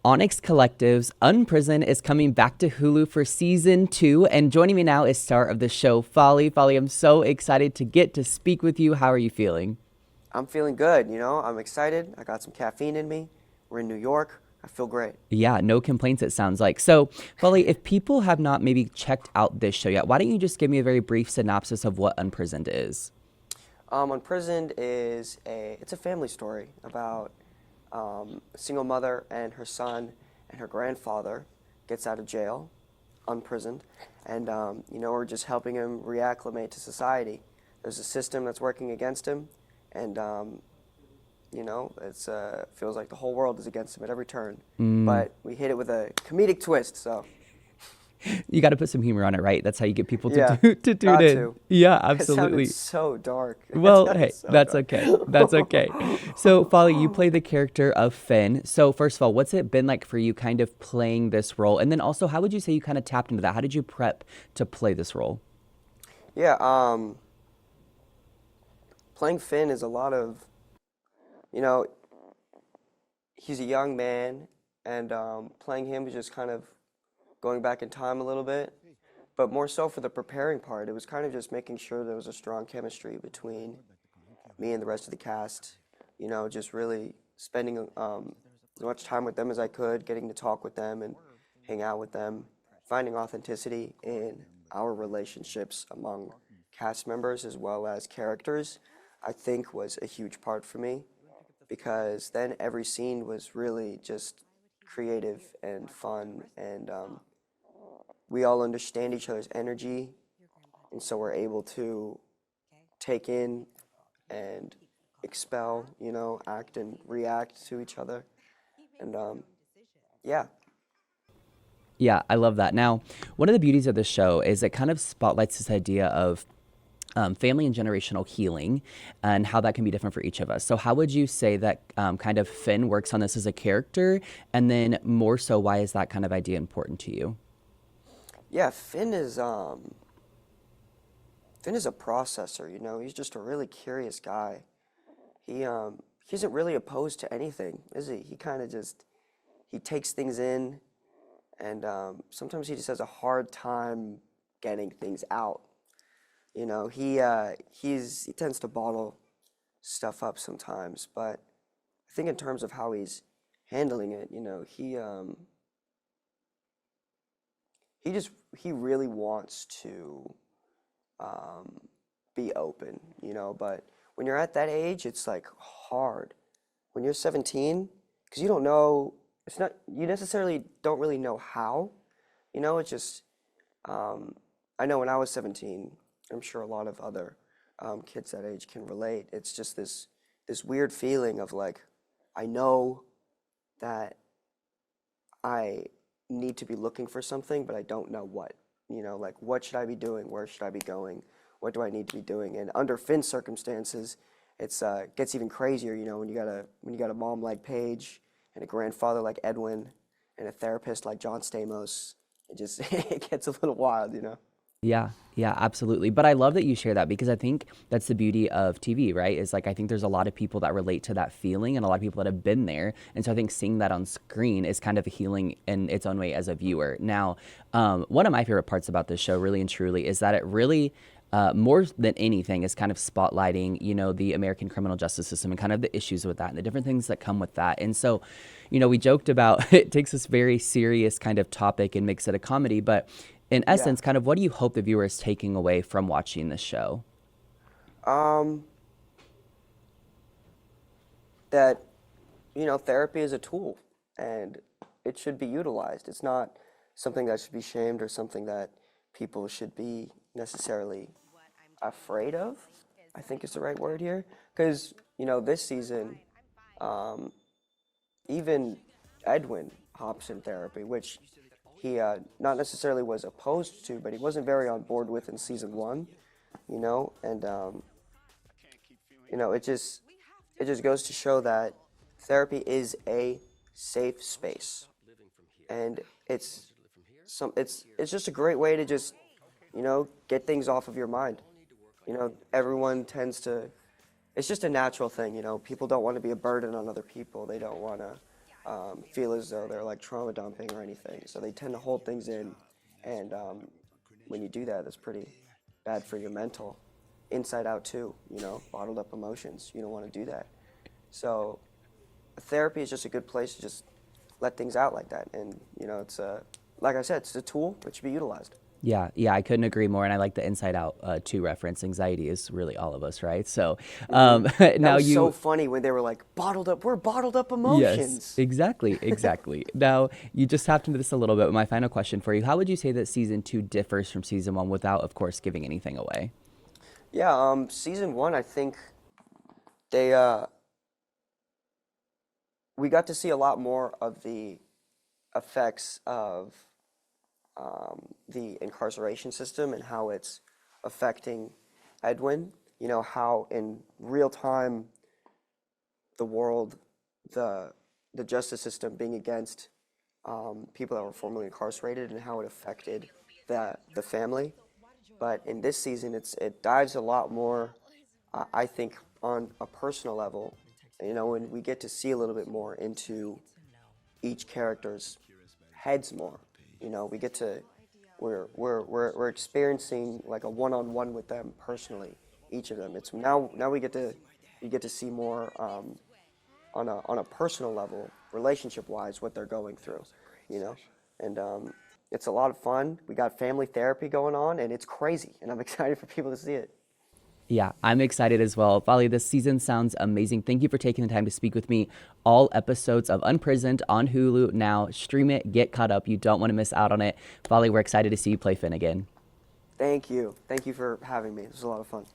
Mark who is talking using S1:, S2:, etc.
S1: Onyx Collective's Unprisoned is coming back to Hulu for season 2, and joining me now is star of the show, Faly. Faly, I'm so excited to get to speak with you. How are you feeling?
S2: I'm feeling good, I'm excited. I got some caffeine in me. We're in New York. I feel great.
S1: Yeah, no complaints, it sounds like. So, Faly, if people have not maybe checked out this show yet, why don't you just give me a very brief synopsis of what Unprisoned is?
S2: Unprisoned is it's a family story about a single mother and her son and her grandfather gets out of jail, unprisoned, and we're just helping him reacclimate to society. There's a system that's working against him, and it's feels like the whole world is against him at every turn. But we hit it with a comedic twist, so
S1: You got to put some humor on it, right? That's how you get people to
S2: yeah,
S1: to tune
S2: got
S1: in.
S2: to.
S1: Yeah,
S2: It sounded
S1: absolutely.
S2: so dark. It
S1: Well,
S2: sounded
S1: hey,
S2: so
S1: that's
S2: dark.
S1: okay. That's okay. So, Faly, you play the character of Finn. So, first of all, what's it been like for you kind of playing this role? And then also, how would you say you kind of tapped into that? How did you prep to play this role?
S2: Yeah, playing Finn is a lot of, you know, he's a young man, and playing him is just kind of going back in time a little bit. But more so for the preparing part, it was kind of just making sure there was a strong chemistry between me and the rest of the cast. Just really spending as much time with them as I could, getting to talk with them and hang out with them, finding authenticity in our relationships among cast members as well as characters, I think was a huge part for me because then every scene was really just creative and fun and we all understand each other's energy and so we're able to take in and expel, act and react to each other. And yeah,
S1: Yeah, I love that. Now, one of the beauties of the show is it kind of spotlights this idea of family and generational healing and how that can be different for each of us. So, how would you say that kind of Finn works on this as a character? And then, more so, why is that kind of idea important to you?
S2: yeah, Finn is a processor, he's just a really curious guy. He isn't really opposed to anything, is he? He kind of just he takes things in and sometimes he just has a hard time getting things out. He tends to bottle stuff up sometimes, but I think in terms of how he's handling it, he really wants to um, be open, but when you're at that age, it's like hard. When you're 17, because you don't know, it's not, you necessarily don't really know how, it's just, um, I know when I was 17, I'm sure a lot of other kids that age can relate. It's just this weird feeling of like, I know that I need to be looking for something, but I don't know what. Like what should I be doing? Where should I be going? What do I need to be doing? And under Finn's circumstances, it's gets even crazier. When you got a mom like Paige and a grandfather like Edwin and a therapist like John Stamos. It just it gets a little wild.
S1: Yeah, yeah, absolutely. But I love that you share that because I think that's the beauty of TV, right? Is like I think there's a lot of people that relate to that feeling and a lot of people that have been there. And so I think seeing that on screen is kind of healing in its own way as a viewer. Now, one of my favorite parts about this show, really and truly, is that it really more than anything is kind of spotlighting, the American criminal justice system and kind of the issues with that and the different things that come with that. And so, we joked about it takes this very serious kind of topic and makes it a comedy, but in
S2: Yeah.
S1: essence, kind of what do you hope the viewer is taking away from watching this show?
S2: Um, that therapy is a tool and it should be utilized. It's not something that should be shamed or something that people should be necessarily afraid of, I think is the right word here. Because, this season, um, even Edwin hops in therapy, which he not necessarily was opposed to, but he wasn't very on board with in season one, and it just goes to show that therapy is a safe space, and it's just a great way to just get things off of your mind. Everyone tends to. It's just a natural thing. People don't want to be a burden on other people. They don't want to feel as though they're like trauma dumping or anything. So they tend to hold things in, and when you do that, that's pretty bad for your mental. Inside out too, bottled up emotions. You don't want to do that. So therapy is just a good place to just let things out like that. And it's like I said, it's a tool which should be utilized.
S1: Yeah, yeah, I couldn't agree more. And I like the Inside Out 2 reference. Anxiety is really all of us, right? So
S2: That
S1: now
S2: was so
S1: you,
S2: funny when they were like bottled up. We're bottled up
S1: yes,
S2: emotions.
S1: exactly, exactly. Now you just tapped into this a little bit. My final question for you: how would you say that season 2 differs from season 1 without, of course, giving anything away?
S2: Yeah, season one, I think they we got to see a lot more of the effects of the incarceration system and how it's affecting Edwin. How in real time the world, the the justice system being against people that were formerly incarcerated and how it affected the family. But in this season, it dives a lot more, I think, on a personal level. And we get to see a little bit more into each character's heads more. We get to we're experiencing like a one-on-one with them personally, each of them. It's now we get to see more on a personal level, relationship wise, what they're going through, you know, and it's a lot of fun. We got family therapy going on, and it's crazy, and I'm excited for people to see it.
S1: Yeah, I'm excited as well. Faly, this season sounds amazing. Thank you for taking the time to speak with me. All episodes of Unprisoned on Hulu now. Stream it, get caught up. You don't want to miss out on it. Faly, we're excited to see you play Finn again.
S2: Thank you for having me. This was a lot of fun.